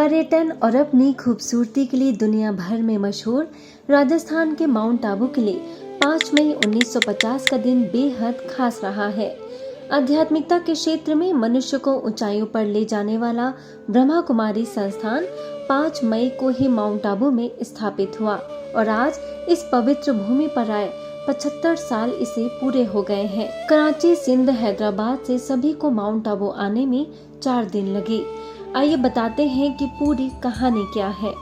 पर्यटन और अपनी खूबसूरती के लिए दुनिया भर में मशहूर राजस्थान के माउंट आबू के लिए 5 मई 1950 का दिन बेहद खास रहा है। आध्यात्मिकता के क्षेत्र में मनुष्य को ऊंचाइयों पर ले जाने वाला ब्रह्मा कुमारी संस्थान 5 मई को ही माउंट आबू में स्थापित हुआ और आज इस पवित्र भूमि पर आए 75 साल इसे पूरे हो गए हैं। कराची, सिंध, हैदराबाद से सभी को माउंट आबू आने में 4 दिन लगे। आइए बताते हैं कि पूरी कहानी क्या है।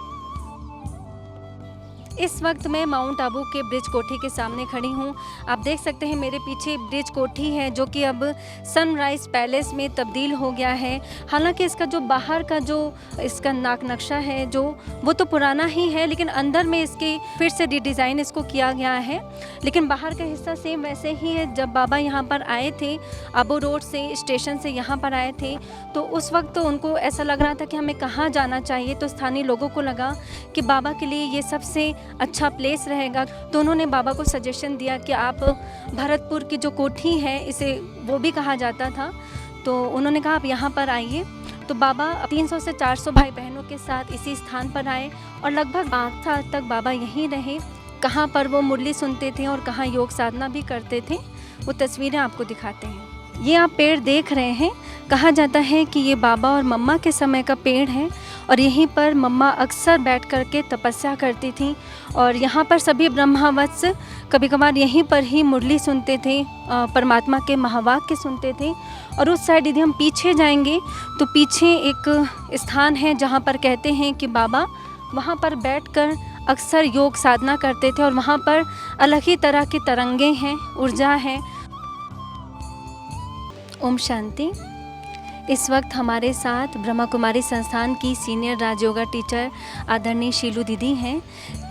इस वक्त मैं माउंट आबू के ब्रिज कोठी के सामने खड़ी हूँ। आप देख सकते हैं मेरे पीछे ब्रिज कोठी है जो कि अब सनराइज पैलेस में तब्दील हो गया है। हालांकि इसका जो बाहर का जो इसका नक्शा है जो वो तो पुराना ही है, लेकिन अंदर में इसके फिर से रिडिज़ाइन इसको किया गया है। लेकिन बाहर का हिस्सा सेम वैसे ही है। जब बाबा यहाँ पर आए थे, आबू रोड से स्टेशन से यहाँ पर आए थे, तो उस वक्त तो उनको ऐसा लग रहा था कि हमें कहाँ जाना चाहिए। तो स्थानीय लोगों को लगा कि बाबा के लिए ये सबसे अच्छा प्लेस रहेगा। तो उन्होंने बाबा को सजेशन दिया कि आप भरतपुर की जो कोठी है, इसे वो भी कहा जाता था, तो उन्होंने कहा आप यहाँ पर आइए। तो बाबा 300 से 400 भाई बहनों के साथ इसी स्थान पर आए और लगभग 5 साल तक बाबा यहीं रहे। कहाँ पर वो मुरली सुनते थे और कहाँ योग साधना भी करते थे, वो तस्वीरें आपको दिखाते हैं। ये आप पेड़ देख रहे हैं, कहा जाता है कि ये बाबा और मम्मा के समय का पेड़ है और यहीं पर मम्मा अक्सर बैठ कर के तपस्या करती थी और यहाँ पर सभी ब्रह्मवत्स कभी कभार यहीं पर ही मुरली सुनते थे, परमात्मा के महावाक्य सुनते थे। और उस साइड यदि हम पीछे जाएंगे तो पीछे एक स्थान है जहाँ पर कहते हैं कि बाबा वहाँ पर बैठकर अक्सर योग साधना करते थे और वहाँ पर अलग ही तरह की तरंगे हैं, ऊर्जा है। ओम शांति। इस वक्त हमारे साथ ब्रह्मा कुमारी संस्थान की सीनियर राजयोगा टीचर आदरणीय शीलू दीदी हैं।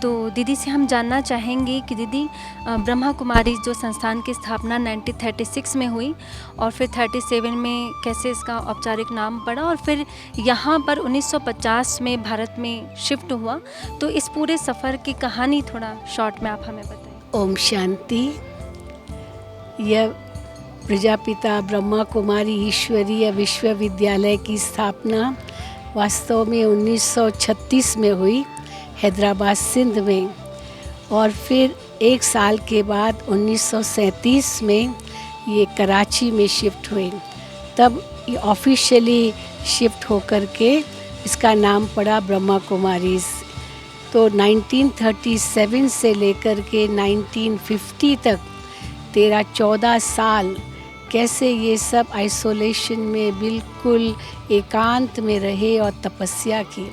तो दीदी से हम जानना चाहेंगे कि दीदी ब्रह्मा कुमारी जो संस्थान की स्थापना 1936 में हुई और फिर 37 में कैसे इसका औपचारिक नाम पड़ा और फिर यहाँ पर 1950 में भारत में शिफ्ट हुआ, तो इस पूरे सफ़र की कहानी थोड़ा शॉर्ट में आप हमें बताएं। ओम शांति। यह प्रजापिता ब्रह्मा कुमारी ईश्वरीय विश्वविद्यालय की स्थापना वास्तव में 1936 में हुई, हैदराबाद सिंध में, और फिर 1 साल के बाद 1937 में ये कराची में शिफ्ट हुए। तब ये ऑफिशियली शिफ्ट होकर के इसका नाम पड़ा ब्रह्मा कुमारीज। तो 1937 से लेकर के 1950 तक 13-14 साल कैसे ये सब आइसोलेशन में बिल्कुल एकांत में रहे और तपस्या की।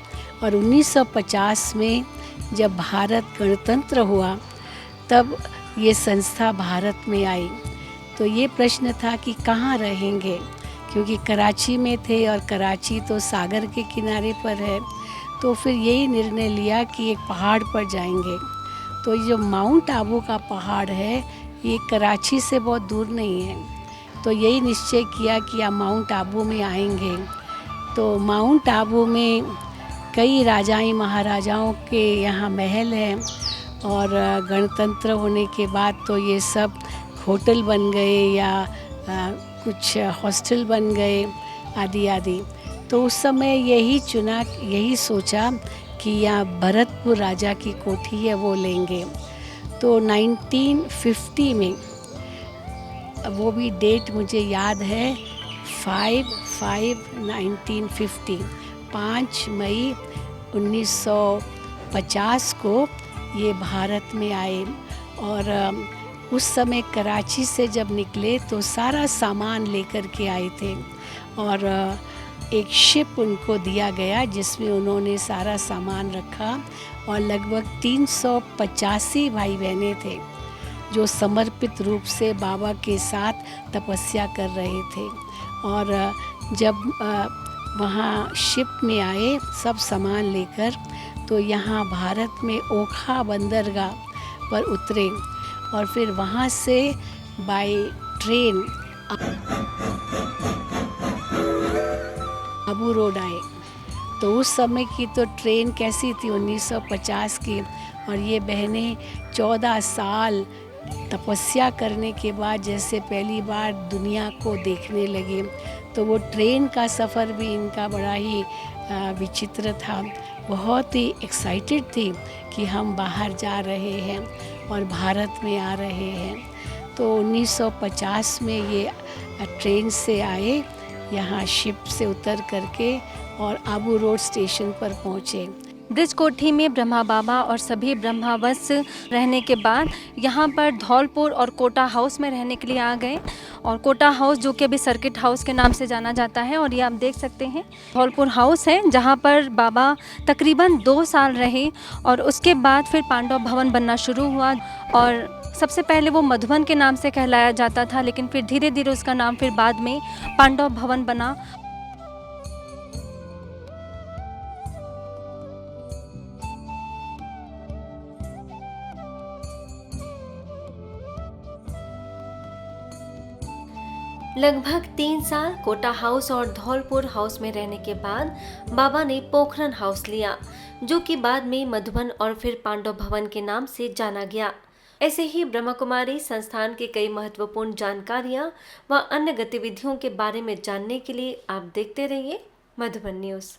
और 1950 में जब भारत गणतंत्र हुआ तब ये संस्था भारत में आई। तो ये प्रश्न था कि कहाँ रहेंगे, क्योंकि कराची में थे और कराची तो सागर के किनारे पर है। तो फिर यही निर्णय लिया कि एक पहाड़ पर जाएंगे। तो ये जो माउंट आबू का पहाड़ है ये कराची से बहुत दूर नहीं है। तो यही निश्चय किया कि आप माउंट आबू में आएंगे। तो माउंट आबू में कई राजाएं महाराजाओं के यहाँ महल हैं और गणतंत्र होने के बाद तो ये सब होटल बन गए या कुछ हॉस्टल बन गए आदि आदि। तो उस समय यही सोचा कि यहाँ भरतपुर राजा की कोठी है वो लेंगे। तो 1950 में, वो भी डेट मुझे याद है, 5 मई 1950 को ये भारत में आए। और उस समय कराची से जब निकले तो सारा सामान लेकर के आए थे और एक शिप उनको दिया गया जिसमें उन्होंने सारा सामान रखा और लगभग 385 भाई बहनें थे जो समर्पित रूप से बाबा के साथ तपस्या कर रहे थे। और जब वहाँ शिप में आए सब सामान लेकर, तो यहाँ भारत में ओखा बंदरगाह पर उतरे और फिर वहाँ से बाय ट्रेन आबू रोड आए। तो उस समय की तो ट्रेन कैसी थी 1950 की, और ये बहनें 14 साल तपस्या करने के बाद जैसे पहली बार दुनिया को देखने लगे। तो वो ट्रेन का सफ़र भी इनका बड़ा ही विचित्र था। बहुत ही एक्साइटेड थी कि हम बाहर जा रहे हैं और भारत में आ रहे हैं। तो 1950 में ये ट्रेन से आए, यहाँ शिप से उतर करके और आबू रोड स्टेशन पर पहुँचे। ब्रिज कोठी में ब्रह्मा बाबा और सभी ब्रह्मावश रहने के बाद यहाँ पर धौलपुर और कोटा हाउस में रहने के लिए आ गए। और कोटा हाउस जो कि अभी सर्किट हाउस के नाम से जाना जाता है, और ये आप देख सकते हैं धौलपुर हाउस है जहाँ पर बाबा तकरीबन 2 साल रहे। और उसके बाद फिर पांडव भवन बनना शुरू हुआ, और सबसे पहले वो मधुबन के नाम से कहलाया जाता था, लेकिन फिर धीरे धीरे उसका नाम फिर बाद में पांडव भवन बना। लगभग 3 साल कोटा हाउस और धौलपुर हाउस में रहने के बाद बाबा ने पोखरन हाउस लिया, जो कि बाद में मधुबन और फिर पांडव भवन के नाम से जाना गया। ऐसे ही ब्रह्मा कुमारी संस्थान की कई महत्वपूर्ण जानकारियां व अन्य गतिविधियों के बारे में जानने के लिए आप देखते रहिए मधुबन न्यूज़।